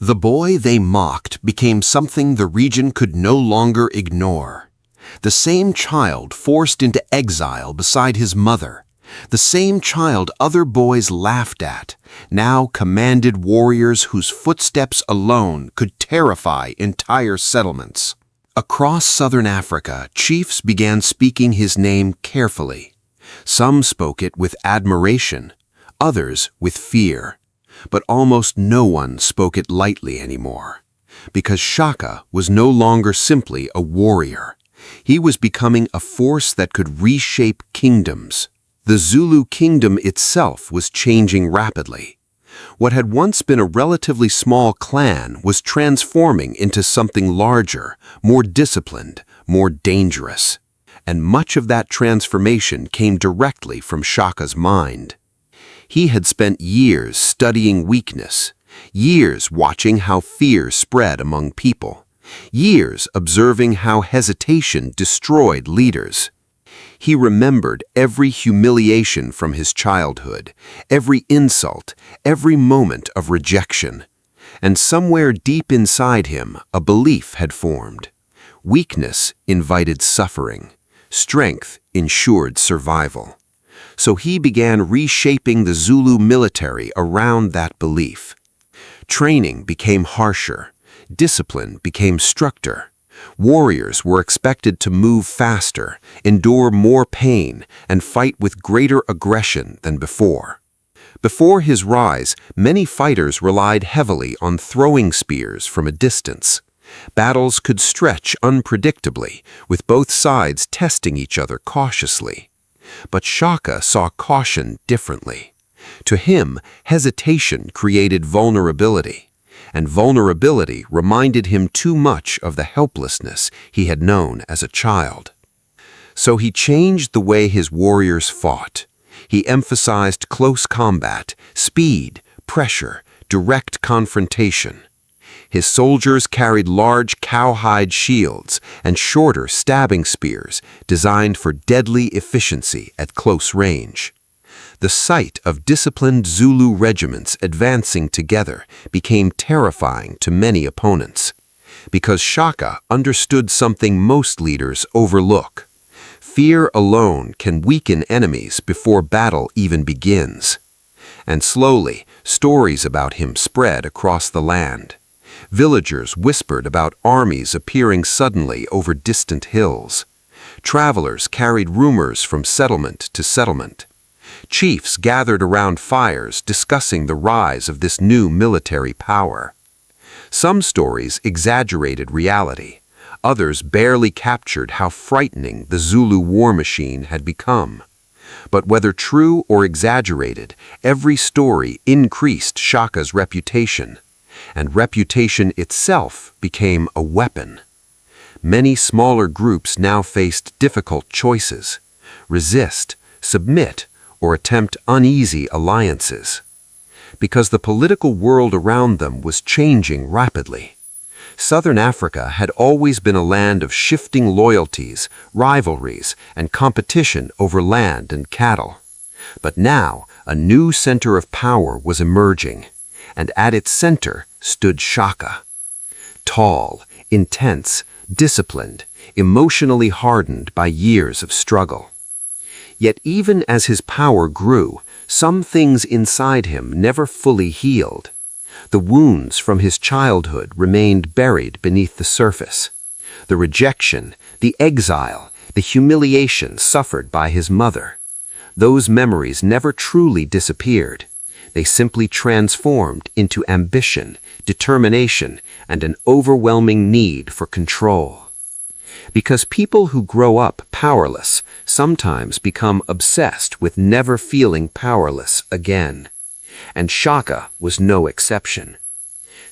The boy they mocked became something the region could no longer ignore. The same child forced into exile beside his mother, the same child other boys laughed at, now commanded warriors whose footsteps alone could terrify entire settlements. Across southern Africa, chiefs began speaking his name carefully. Some spoke it with admiration, others with fear. But almost no one spoke it lightly anymore, because Shaka was no longer simply a warrior. He was becoming a force that could reshape kingdoms. The Zulu Kingdom itself was changing rapidly. What had once been a relatively small clan was transforming into something larger, more disciplined, more dangerous. And much of that transformation came directly from Shaka's mind. He had spent years studying weakness, years watching how fear spread among people, years observing how hesitation destroyed leaders. He remembered every humiliation from his childhood, every insult, every moment of rejection. And somewhere deep inside him, a belief had formed. Weakness invited suffering. Strength ensured survival. So he began reshaping the Zulu military around that belief. Training became harsher. Discipline became stricter. Warriors were expected to move faster, endure more pain, and fight with greater aggression than before. Before his rise, many fighters relied heavily on throwing spears from a distance. Battles could stretch unpredictably, with both sides testing each other cautiously. But Shaka saw caution differently. To him, hesitation created vulnerability, and vulnerability reminded him too much of the helplessness he had known as a child. So he changed the way his warriors fought. He emphasized close combat, speed, pressure, direct confrontation. His soldiers carried large cowhide shields and shorter stabbing spears designed for deadly efficiency at close range. The sight of disciplined Zulu regiments advancing together became terrifying to many opponents, because Shaka understood something most leaders overlook. Fear alone can weaken enemies before battle even begins. And slowly, stories about him spread across the land. Villagers whispered about armies appearing suddenly over distant hills. Travelers carried rumors from settlement to settlement. Chiefs gathered around fires discussing the rise of this new military power. Some stories exaggerated reality. Others barely captured how frightening the Zulu war machine had become. But whether true or exaggerated, every story increased Shaka's reputation. And reputation itself became a weapon. Many smaller groups now faced difficult choices: resist, submit, or attempt uneasy alliances. Because the political world around them was changing rapidly. Southern Africa had always been a land of shifting loyalties, rivalries, and competition over land and cattle. But now, a new center of power was emerging. And at its center stood Shaka. Tall, intense, disciplined, emotionally hardened by years of struggle. Yet even as his power grew, some things inside him never fully healed. The wounds from his childhood remained buried beneath the surface. The rejection, the exile, the humiliation suffered by his mother. Those memories never truly disappeared. They simply transformed into ambition, determination, and an overwhelming need for control. Because people who grow up powerless sometimes become obsessed with never feeling powerless again. And Shaka was no exception.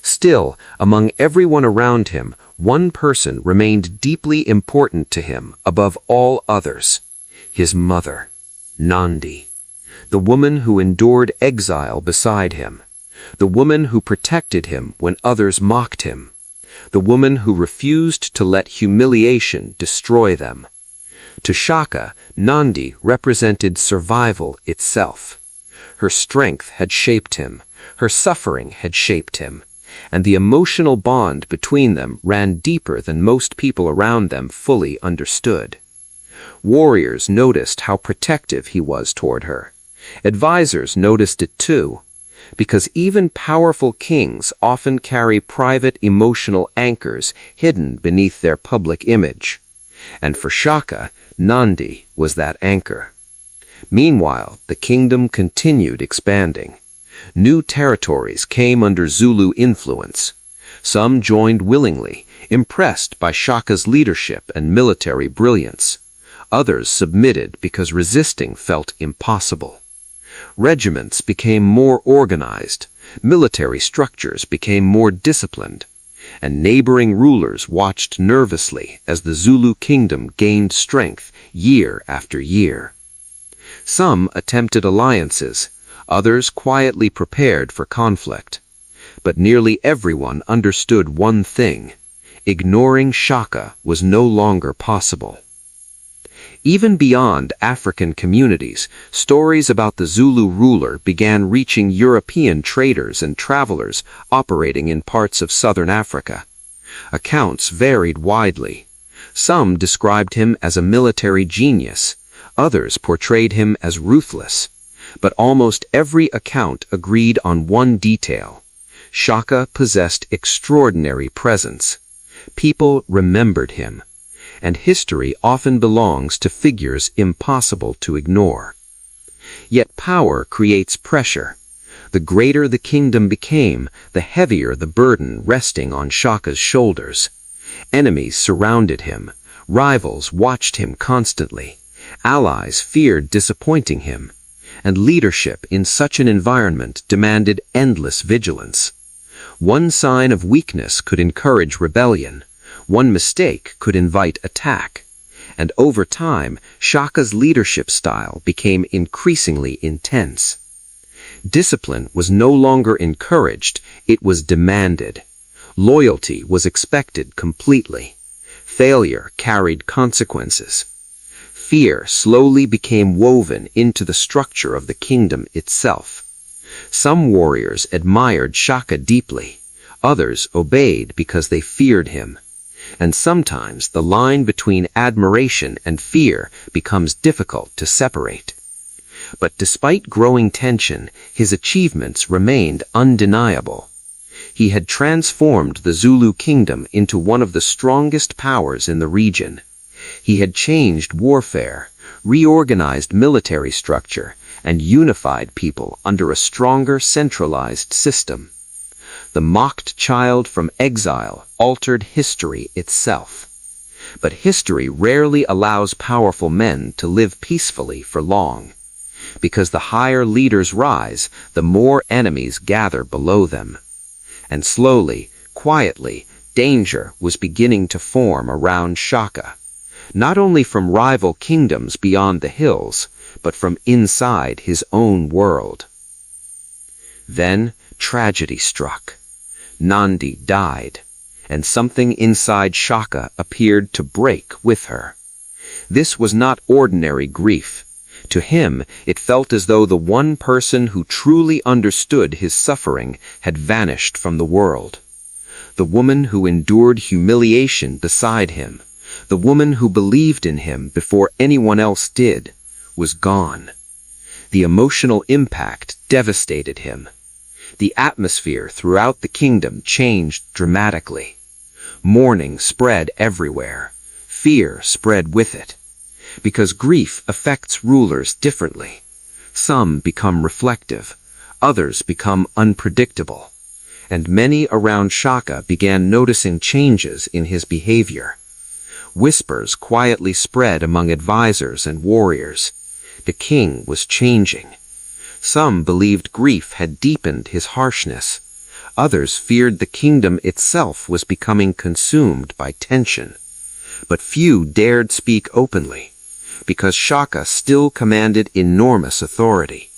Still, among everyone around him, one person remained deeply important to him above all others: his mother, Nandi. The woman who endured exile beside him, the woman who protected him when others mocked him, the woman who refused to let humiliation destroy them. To Shaka, Nandi represented survival itself. Her strength had shaped him, her suffering had shaped him, and the emotional bond between them ran deeper than most people around them fully understood. Warriors noticed how protective he was toward her. Advisors noticed it too, because even powerful kings often carry private emotional anchors hidden beneath their public image. And for Shaka, Nandi was that anchor. Meanwhile, the kingdom continued expanding. New territories came under Zulu influence. Some joined willingly, impressed by Shaka's leadership and military brilliance. Others submitted because resisting felt impossible. Regiments became more organized, military structures became more disciplined, and neighboring rulers watched nervously as the Zulu Kingdom gained strength year after year. Some attempted alliances, others quietly prepared for conflict. But nearly everyone understood one thing: ignoring Shaka was no longer possible. Even beyond African communities, stories about the Zulu ruler began reaching European traders and travelers operating in parts of southern Africa. Accounts varied widely. Some described him as a military genius, others portrayed him as ruthless. But almost every account agreed on one detail: Shaka possessed extraordinary presence. People remembered him, and history often belongs to figures impossible to ignore. Yet power creates pressure. The greater the kingdom became, the heavier the burden resting on Shaka's shoulders. Enemies surrounded him, rivals watched him constantly, allies feared disappointing him, and leadership in such an environment demanded endless vigilance. One sign of weakness could encourage rebellion. One mistake could invite attack, and over time, Shaka's leadership style became increasingly intense. Discipline was no longer encouraged, it was demanded. Loyalty was expected completely. Failure carried consequences. Fear slowly became woven into the structure of the kingdom itself. Some warriors admired Shaka deeply, others obeyed because they feared him. And sometimes the line between admiration and fear becomes difficult to separate. But despite growing tension, his achievements remained undeniable. He had transformed the Zulu Kingdom into one of the strongest powers in the region. He had changed warfare, reorganized military structure, and unified people under a stronger centralized system. The mocked child from exile altered history itself. But history rarely allows powerful men to live peacefully for long. Because the higher leaders rise, the more enemies gather below them. And slowly, quietly, danger was beginning to form around Shaka, not only from rival kingdoms beyond the hills, but from inside his own world. Then tragedy struck. Nandi died, and something inside Shaka appeared to break with her. This was not ordinary grief. To him, it felt as though the one person who truly understood his suffering had vanished from the world. The woman who endured humiliation beside him, the woman who believed in him before anyone else did, was gone. The emotional impact devastated him. The atmosphere throughout the kingdom changed dramatically. Mourning spread everywhere. Fear spread with it. Because grief affects rulers differently. Some become reflective, others become unpredictable, and many around Shaka began noticing changes in his behavior. Whispers quietly spread among advisors and warriors. The king was changing. Some believed grief had deepened his harshness. Others feared the kingdom itself was becoming consumed by tension. But few dared speak openly, because Shaka still commanded enormous authority,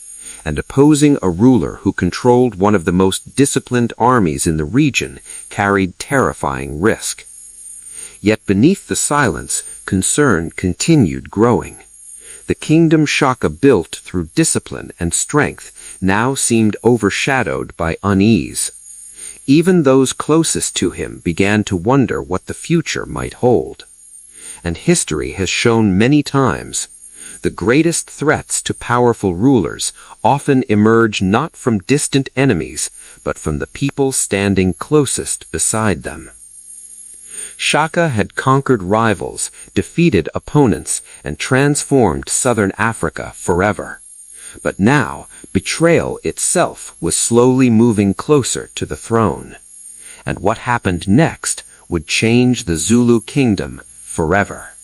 and opposing a ruler who controlled one of the most disciplined armies in the region carried terrifying risk. Yet beneath the silence, concern continued growing. The kingdom Shaka built through discipline and strength now seemed overshadowed by unease. Even those closest to him began to wonder what the future might hold. And history has shown many times, the greatest threats to powerful rulers often emerge not from distant enemies, but from the people standing closest beside them. Shaka had conquered rivals, defeated opponents, and transformed southern Africa forever. But now, betrayal itself was slowly moving closer to the throne. And what happened next would change the Zulu Kingdom forever.